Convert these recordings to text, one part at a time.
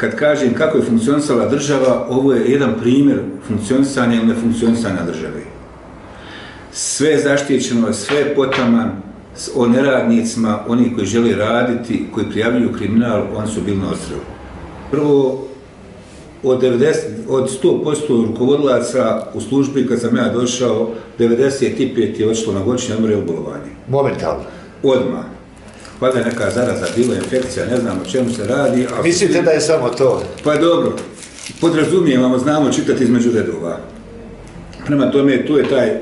Kad kažem kako je funkcionisala država, ovo je jedan primjer funkcionisanja ili nefunkcionisanja države. Sve je zaštićeno, sve je potaman, o neradnicima, oni koji žele raditi, koji prijavljuju kriminal, oni su bili na odstrelu. Prvo, od 100% rukovodilaca u službi, kad sam ja došao, 95 je otišlo na godišnje odmore ili bolovanje. Momentalno? Odmah. Valjda je neka zaraza bila, infekcija, ne znam o čemu se radi. Mislite da je samo to? Pa dobro, podrazumijevamo, znamo čitati između redova. Prema tome, tu je taj,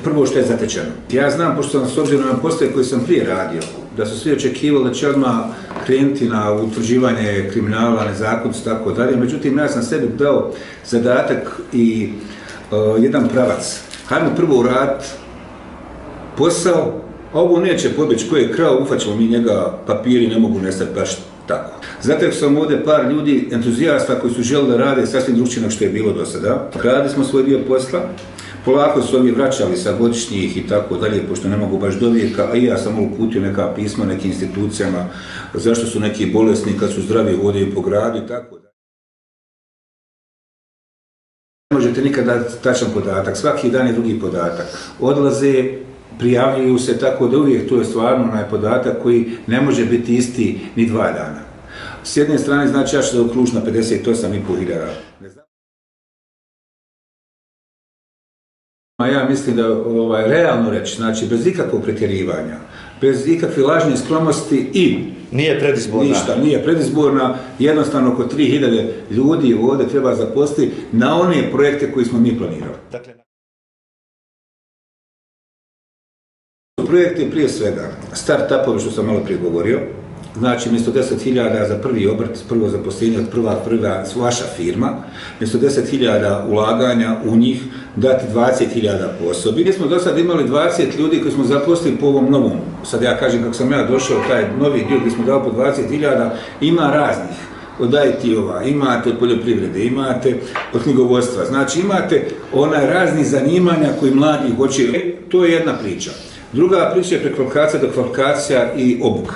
prvo što je zatečeno. Ja znam, pošto sam s obzirom na poslove koje sam prije radio, da su svi očekivali da će odmah krenuti na utvrđivanje kriminala, nezakonitosti, tako dalje. Međutim, ja sam sebi dao zadatak i jedan pravac. Hajmo prvo uraditi posao, a ovo neće pobjeći ko je krao, ufaćemo mi njega, papiri ne mogu nestati baš tako. Zato sam ovdje par ljudi, entuzijasta koji su želi da rade sasvim drugčije nego što je bilo do sada. Radili smo svoj dio posla, polako su ovi vraćali sa godišnjih i tako dalje, pošto ne mogu baš do vijeka, a i ja sam uputio neka pisma nekim institucijama, zašto su neki bolesni kad su zdravi hodaju po gradu i tako dalje. Ne možete nikad dati tačan podatak, svaki dan je drugi podatak. Odlaze, prijavljuju se, tako da uvijek to je stvarno onaj podatak koji ne može biti isti ni 2 dana. S jedne strane, znači ja ću zaokružiti na 58.500. Ja mislim da realno reći, znači bez ikakvog pretjerivanja, bez ikakve lažne skromnosti i nije predizborna. Ništa, nije predizborna, jednostavno oko 3000 ljudi ovdje treba zaposliti na one projekte koje smo mi planirali. Projekte prije svega, start-upovi što sam malo prije govorio, znači mjesto 10.000 za prvi obrt, prvo zaposlenje od prva vaša firma, mjesto 10.000 ulaganja u njih dati 20.000 po osobi. Mi smo do sada imali 20 ljudi koji smo zaposlili po ovom novom, sad ja kažem kako sam ja došao, taj novi dio gdje smo dali po 20.000, ima raznih. Od IT-ova, imate od poljoprivrede, imate od knjigovodstva, znači imate raznih zanimanja koji mladi hoće, to je jedna priča. Druga priča je prekvalifikacija, dokvalifikacija i obuka.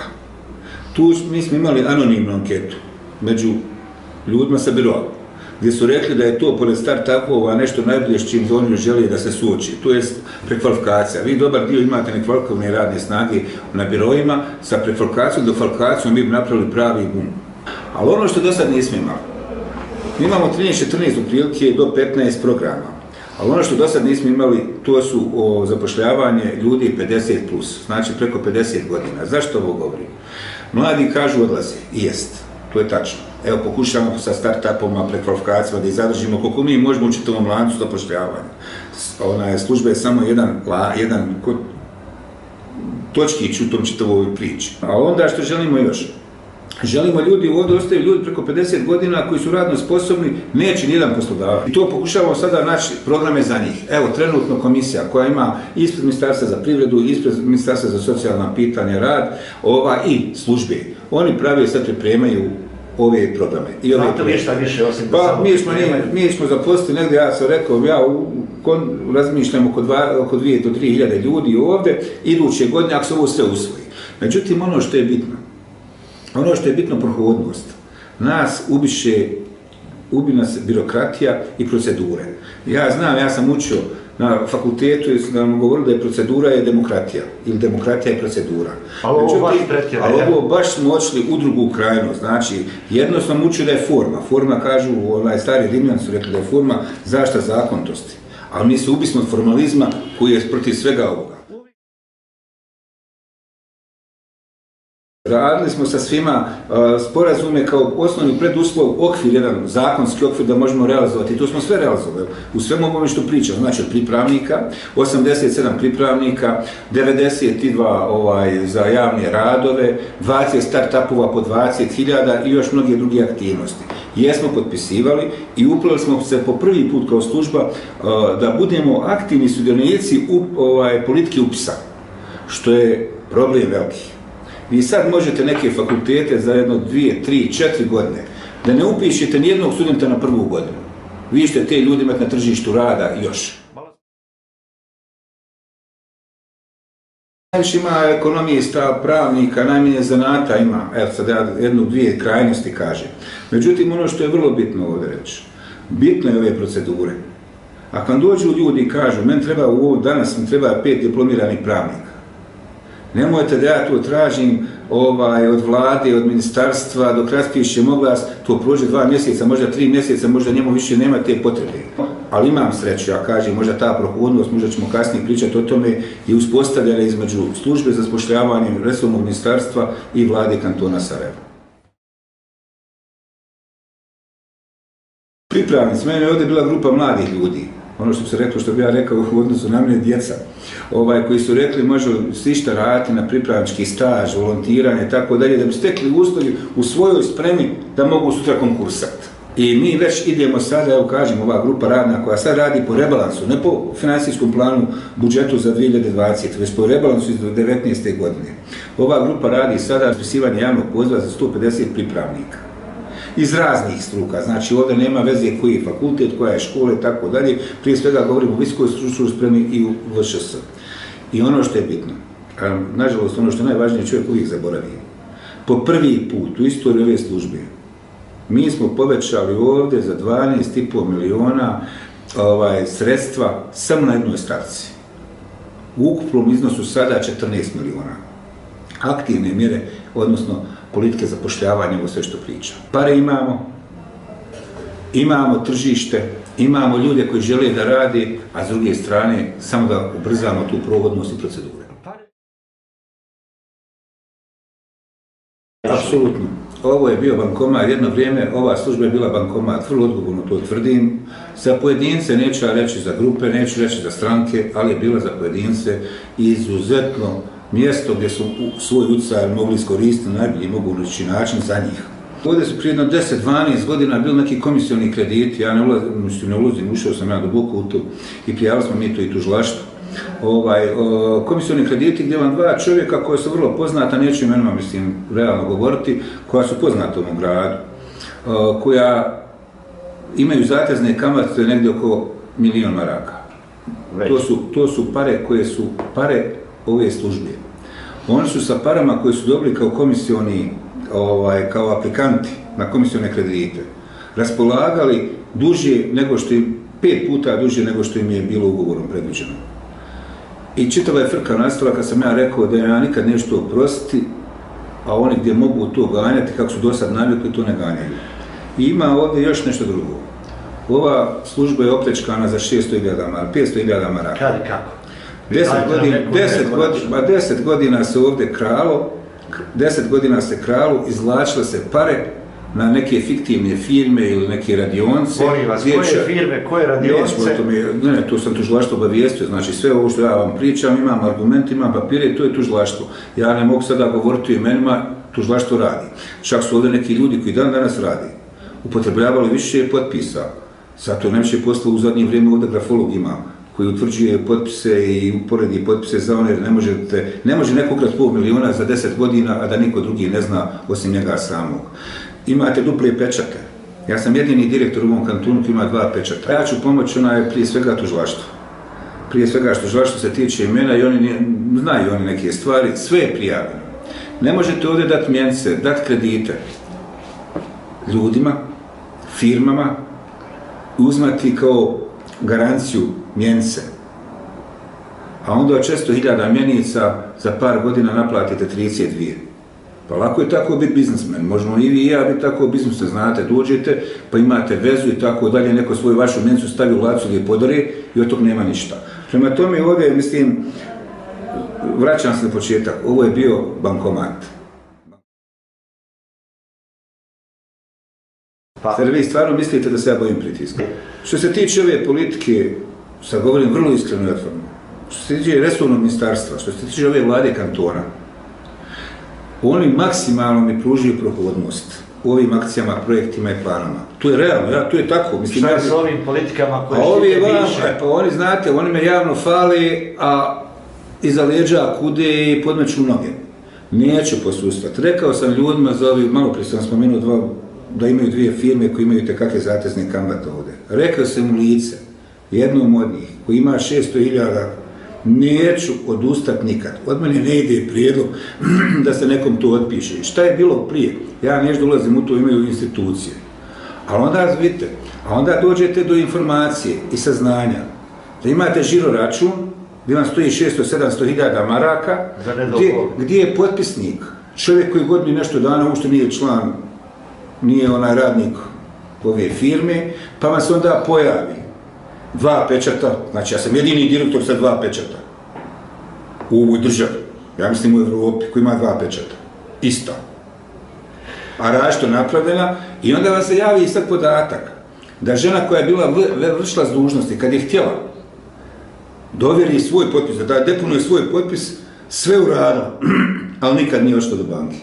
Tu mi smo imali anonimnu anketu među ljudima sa biroa, gdje su rekli da je to pored start-upova nešto najbolje s čim oni žele da se suoči. To je prekvalifikacija. Vi dobar dio imate nekvalifikovane radne snage na biroima, sa prekvalifikacijom, dokvalifikacijom mi bi napravili pravi bum. Ali ono što do sad nismo imali, mi imamo 13-14 otprilike do 15 programa. Ali ono što do sad nismo imali, to su zapošljavanje ljudi 50+, znači preko 50 godina. Zašto ovo govorim? Mladi kažu odlaze, i jest, to je tačno. Evo pokušamo sa start-upoma, prekvalifikacijama da ih zadržimo koliko mi možemo u čitavom lancu zapošljavanja. Služba je samo jedan točkić u tom čitavoj priči. A onda što želimo još? Želimo ljudi, ovdje ostaju ljudi preko 50 godina koji su radno sposobni, neće nijedan poslodavac. I to pokušavamo sada naći programe za njih. Evo, trenutno komisija koja ima ispred Ministarstva za privredu, ispred Ministarstva za socijalna pitanja, rad, i službe. Oni pravi sad pripremaju ove programe. Znate li šta više osim da samo pripremaju? Mi smo zaposlili negdje, ja sam rekao, razmišljam oko 2 do 3 hiljade ljudi ovdje, iduće godine, ako se ovo sve usvoji. Međutim, ono što je bitno, prohodnost. Nas ubi nas birokratija i procedure. Ja znam, ja sam učio na fakultetu i nam govorili da je procedura je demokratija, ili demokratija je procedura. Ali ovo baš smo odšli u drugu krajnost, znači jedno sam učio da je forma. Forma, kažu, stari Rimljani su rekli da je forma zaštita zakonitosti. Ali mi se ubismo od formalizma koji je protiv svega ovoga. Radili smo sa svima sporazume kao osnovni preduslov, okvir, jedan zakonski okvir da možemo realizovati. I to smo sve realizovali. U svemu ovome što pričam, znači od pripravnika, 87 pripravnika, 92 za javne radove, 20 start-upova po 20.000 i još mnoge druge aktivnosti. Jesmo potpisivali i uplali smo se po prvi put kao služba da budemo aktivni sudionici politike upisa, što je problem veliki. Vi sad možete neke fakultete za 1, 2, 3, 4 godine da ne upišete nijednog studenta na prvu godinu. Vi ćete te ljudi imati na tržištu rada još. Najviše ima ekonomista, pravnika, najmanje zanata ima, evo sad ja jednu, dvije krajnosti kažem. Međutim, ono što je vrlo bitno ovdje reći, bitno je ove procedure. Ako vam dođu ljudi i kažu, meni treba danas mi treba 5 diplomiranih pravnika. Nemojte da ja to tražim od vlade, od ministarstva, dok raspišem oglas, to prođe 2 mjeseca, možda 3 mjeseca, možda njemu više nema te potrebe. Ali imam sreću, ja kažem, možda ta prohodnost, možda ćemo kasnije pričati o tome, je uspostavljena između službe za zapošljavanje resornog ministarstva i vlade kantona Sarajeva. Pripravnici, mene je ovdje bila grupa mladih ljudi. Ono što se reklo, što bi ja rekao u odnosu na mene djeca, koji su rekli može se išta raditi na pripravnički staž, volontiranje i tako dalje, da bi stekli uslovi u svojoj spremi da mogu sutra konkursati. I mi već idemo sada, evo kažem, ova grupa radna koja sad radi po rebalansu, ne po financijskom planu budžetu za 2020, već po rebalansu iz 2019. godine. Ova grupa radi sada raspisivanje javnog poziva za 150 pripravnika. Iz raznih struka, znači ovdje nema veze koji je fakultet, koja je škola i tako dalje, prije svega govorimo o visokoj stručnoj spremi i u VŠS. I ono što je bitno, nažalost ono što je najvažnije, čovjek uvijek zaboravi. Po prvi put u istoriji ove službe mi smo povećali ovdje za 12,5 miliona sredstva samo na jednoj stavci. U ukupnom iznosu sada 14 miliona. Aktivne mjere, odnosno politike zapošljavanja, ovo sve što pričam. Pare imamo, imamo tržište, imamo ljude koji žele da radi, a s druge strane samo da ubrzamo tu prohodnost i procedure. Apsolutno. Ovo je bio bankomat, jedno vrijeme ova služba je bila bankomat, vrlo odgovorno to tvrdim. Za pojedince, neću reći za grupe, neću reći za stranke, ali je bila za pojedince izuzetno mjesto gdje su svoj utjecaj mogli iskoristiti na najbolji mogući način za njih. Ovdje su prije 10-12 godina bili neki komisioni krediti, ja ne ulazim, ušao sam ja duboko u to i prijavili smo mi to i tužilaštvo. Komisioni krediti gdje vam dva čovjeka koja su vrlo poznata, neću imenima mislim realno govoriti, koja su poznata u ovom gradu, koja imaju zatezne kamate negdje oko 1.000.000 maraka. To su pare koje su pare ove službe. Oni su sa parama koje su dobili kao komisioni, kao aplikanti na komisione kredite, raspolagali duže nego što im, 5 puta duže nego što im je bilo ugovorom predviđeno. I čitava je frka nastala kad sam ja rekao da ja nikad nešto oprostiti, a oni gdje mogu to ganjati, kako su do sad navikli, to ne ganjaju. I ima ovdje još nešto drugo. Ova služba je opljačkana za 500.000 maraka. Kad i kako? 10 godina se ovdje kralo, 10 godina se kralo, izvlačile se pare na neke fiktivne firme ili neke radionce. Molim vas, koje firme, koje radionce? Ne, to sam tužilaštvo obavijestio, znači sve ovo što ja vam pričam, imam argument, imam papire, to je tužilaštvo. Ja ne mogu sada govoriti o imenima, tužilaštvo radi. Čak su ovdje neki ljudi koji danas radi, upotrebljavali više potpisa. Zato najviše posla u zadnje vrijeme ovdje grafolog ima, koji utvrđuje potpise i uporedi potpise za one, ne može neko ukrati 500.000 za 10 godina, a da niko drugi ne zna osim njega samog. Imate duple pečate. Ja sam jedini direktor u ovom kantonu koji ima 2 pečata. Ja ću pomoći prije svega tužilaštvo. Prije svega što tužilaštvo se tiče imena i oni znaju oni neke stvari, sve je prijavljeno. Ne možete ovdje dati mjenice, dati kredite ljudima, firmama, uzmati kao garanciju mjenice. A onda od 400.000 mjenica za par godina naplatite 32. Pa lako je tako biti biznismen, možemo i vi i ja biti tako biznismen, znate, dođete pa imate vezu i tako dalje, neko svoju vašu mjenicu stavi u lacu ili podare i od tog nema ništa. Prema tome ovdje, mislim, vraćam se na početak, ovo je bio bankomat. Jer vi stvarno mislite da se ja bojim pritiska. Što se tiče ove politike, sad govorim vrlo iskreno i otvoreno, što se tiče resornog ministarstva, što se tiče ove vlade kantona, oni maksimalno mi pružuju prohodnost u ovim akcijama, projektima i planama. To je realno, to je tako. Šta je s ovim politikama koje štite bivše? Pa oni, znate, oni me javno fale, a iza leđa kude i podmeću noge. Neću posustati. Rekao sam ljudima za ovi, malo prije sam spomenuo da imaju 2 firme koje imaju tekakve zatezne kamate ovdje. Rekao sam u lice jednom od njih koji ima 600.000 neću odustati nikad. Od mene ne ide prijedlog da se nekom to otpiše. Šta je bilo prije? Ja neću da ulazim u to, imaju institucije. Ali onda, vidite, a onda dođete do informacije i saznanja da imate žiro račun, gdje vam stoji 600-700 hiljada maraka, gdje je potpisnik, čovjek koji godinu nešto dana uopšte nije član, nije onaj radnik ove firme, pa vam se onda pojavi 2 pečata, znači ja sam jedini direktor sa 2 pečata u ovoj državi, ja mislim u Evropi, koji ima 2 pečata, isto. A različito napravljena, i onda vam se javi i sad podatak da žena koja je bila vršila s dužnosti, kad je htjela dovjeri svoj potpis, da deponuje svoj potpis, sve uradila, ali nikad nije ošla do banke.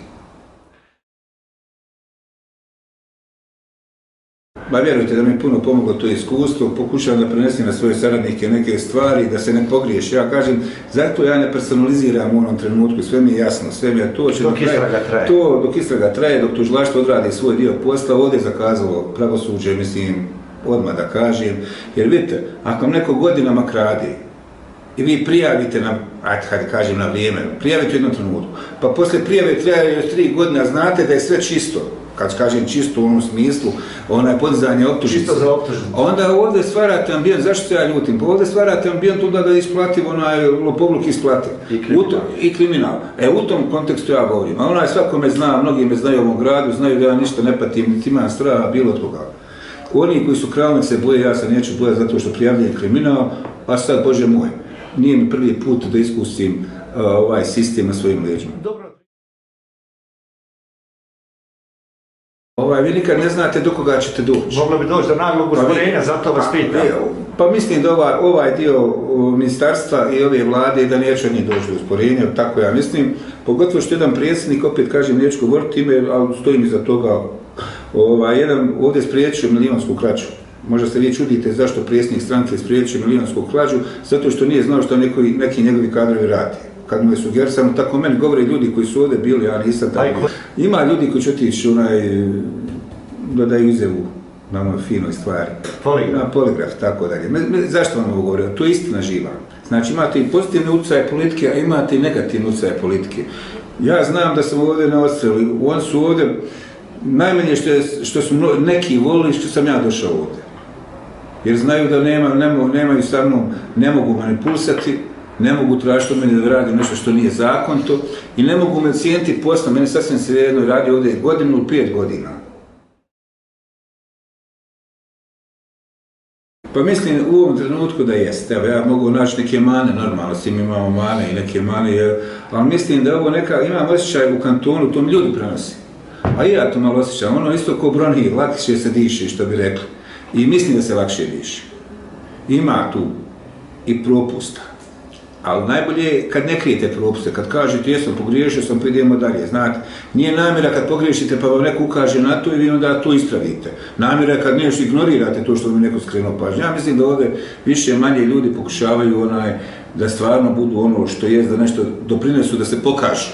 Ba vjerujte da mi je puno pomoglo to iskustvo, pokušavam da prenesem na svoje saradnike neke stvari, da se ne pogriješi. Ja kažem, zato ja ne personaliziram u onom trenutku, sve mi je jasno, sve mi je to. Dok istraga traje. Dok istraga traje, dok tužilaštvo odradi svoj dio posla, ovdje je zakazalo pravosuđe, mislim, odmah da kažem. Jer vidite, ako neko godinama krade, i vi prijavite na, ajde kažem na vrijeme, prijavite u jednom trenutku, pa poslije prijave traje još 3 godine, a znate da je sve čisto, kad kažem čisto u onom smislu, onaj podizanje optužnice. Čisto za optužnice. Onda ovdje stvarate ambijent, zašto se ja ljutim? Pa ovdje stvarate ambijent onda da isplatim onaj lopovluk isplati. I kriminal. U tom kontekstu ja govorim. A onaj svako me zna, mnogi me znaju u ovom gradu, znaju da ja ništa ne patim, niti imam straha bilo od koga. Oni koji su kralnice se boje, ja se neću bojati zato što prijavljujem kriminal, a sad, Bože moj, nije mi prvi put da iskustim ovaj sistem na svojim leđima. Vi nikad ne znate do koga ćete doći. Moglo bi doći do naglog usporenja, zato vas pitam. Pa mislim da ovaj dio ministarstva i ove vlade da neće njih doći do usporenja, tako ja mislim. Pogotovo što jedan predsjednik, opet kažem, neću govoriti ime, ali stojim iza toga, jedan ovdje spriječio milionsku krađu. Možda se vi čudite zašto predsjednik stranke spriječio milionsku krađu, zato što nije znao što neki njegovi kadrovi radi. Kad mu je sugerisano, tako meni govore ljudi koji su ovdje bili, ja nisam tako. Ima ljudi koji će otići da daju izjavu na onoj finoj stvari. Poligraf. Poligraf, tako dalje. Zašto vam ovo govorim? To je istina živa. Znači imate i pozitivne utjecaje politike, a imate i negativne utjecaje politike. Ja znam da sam ovdje na odstrelu, oni su ovdje, najmanje što su neki volili što sam ja došao ovdje. Jer znaju da nemaju sa mnom, ne mogu manipulisati, ne mogu tražiti od mene da radim nešto što nije zakonito i ne mogu me cijeniti posla, meni sasvim svejedno radi ovdje 1 ili 5 godina. Pa mislim u ovom trenutku da jeste, evo ja mogu naći neke mane, normalno svi mi imamo mane i neke mane, ali mislim da ovo imam osjećaj u kantonu, to mi ljudi prenosi. A i ja to malo osjećam, ono isto ko bronhir, lakše se diše, što bi rekli. I mislim da se lakše diše. Ima tu i propusta. Ali najbolje je kad ne krijete propuste, kad kažete jesam pogriješio sam, pa idemo dalje, znate. Nije namjera kad pogriješite pa vam neko ukaže na to i vi onda to ispravite. Namjera je kad nešto ignorirate to što vam neko skrenuo pažnju. Ja mislim da ovdje više manje ljudi pokušavaju da stvarno budu ono što je, da nešto doprinesu, da se pokažu.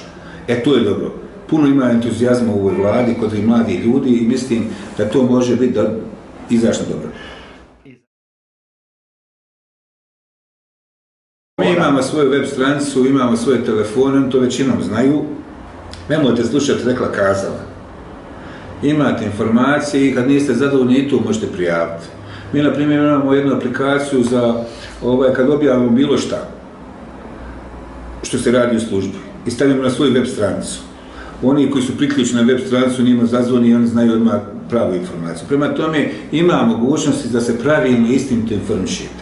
To je dobro. Puno ima entuzijazma u ovoj vladi kod i mladi ljudi i mislim da to može biti izašlo dobro. Mi imamo svoju web stranicu, imamo svoje telefone, to većinom znaju. Nemojte slušati rekla kazala. Imate informacije i kad niste zadovoljni i tu možete prijaviti. Mi, na primjer, imamo jednu aplikaciju za kad objavimo bilo šta što se radi u službi i stavimo na svoju web stranicu. Oni koji su priključeni na web stranicu njima zazvoni i oni znaju odmah pravu informaciju. Prema tome ima mogućnosti da se pravilno i istinito informišete.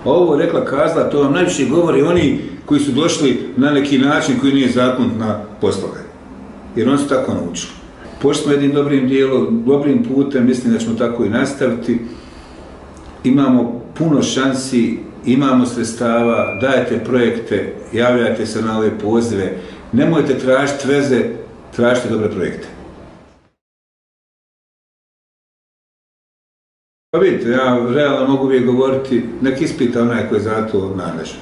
Ovo rekla kazala, to vam najviše govori oni koji su došli na neki način koji nije zakonit na poslove. Jer oni su tako naučili. Pošli smo jednim dobrim dijelom, dobrim putem, mislim da ćemo tako i nastaviti. Imamo puno šansi, imamo sredstava, dajete projekte, javljajte se na ove pozive. Nemojte tražiti veze, tražite dobre projekte. Pa vidite, ja realno mogu uvijek govoriti, nek ispita onaj koji je za to nadležan.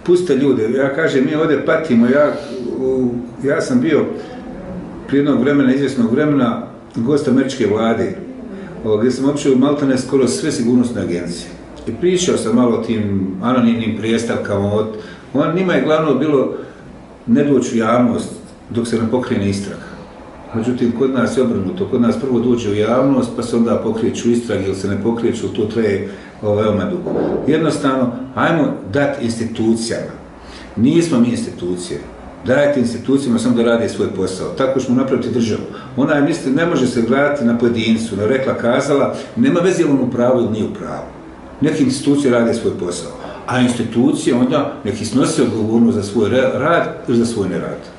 Pustite ljude, ja kažem, mi ovdje patimo, ja sam bio prije jednog vremena, izvjesnog vremena, gost američke vlade, gdje sam općio maltene skoro sve sigurnosne agencije. I pričao sam malo o tim anonimnim prijestavkama, njima je glavno bilo ne doći u javnost dok se ne pokrene istraga. Međutim, kod nas je obrnuto, kod nas prvo dođe u javnost, pa se onda pokreću istrage ili se ne pokreću, to traje veoma dugo. Jednostavno, ajmo dati institucijama. Nismo mi institucije. Dajte institucijama samo da rade svoj posao. Tako ćemo napraviti državu. Ona je, mislim, ne može se gledati na pojedincu, na rekla, kazala, nema veze ili on u pravu ili nije u pravu. Neke institucije rade svoj posao, a institucije onda neki snose odgovornost za svoj rad ili za svoj nerad.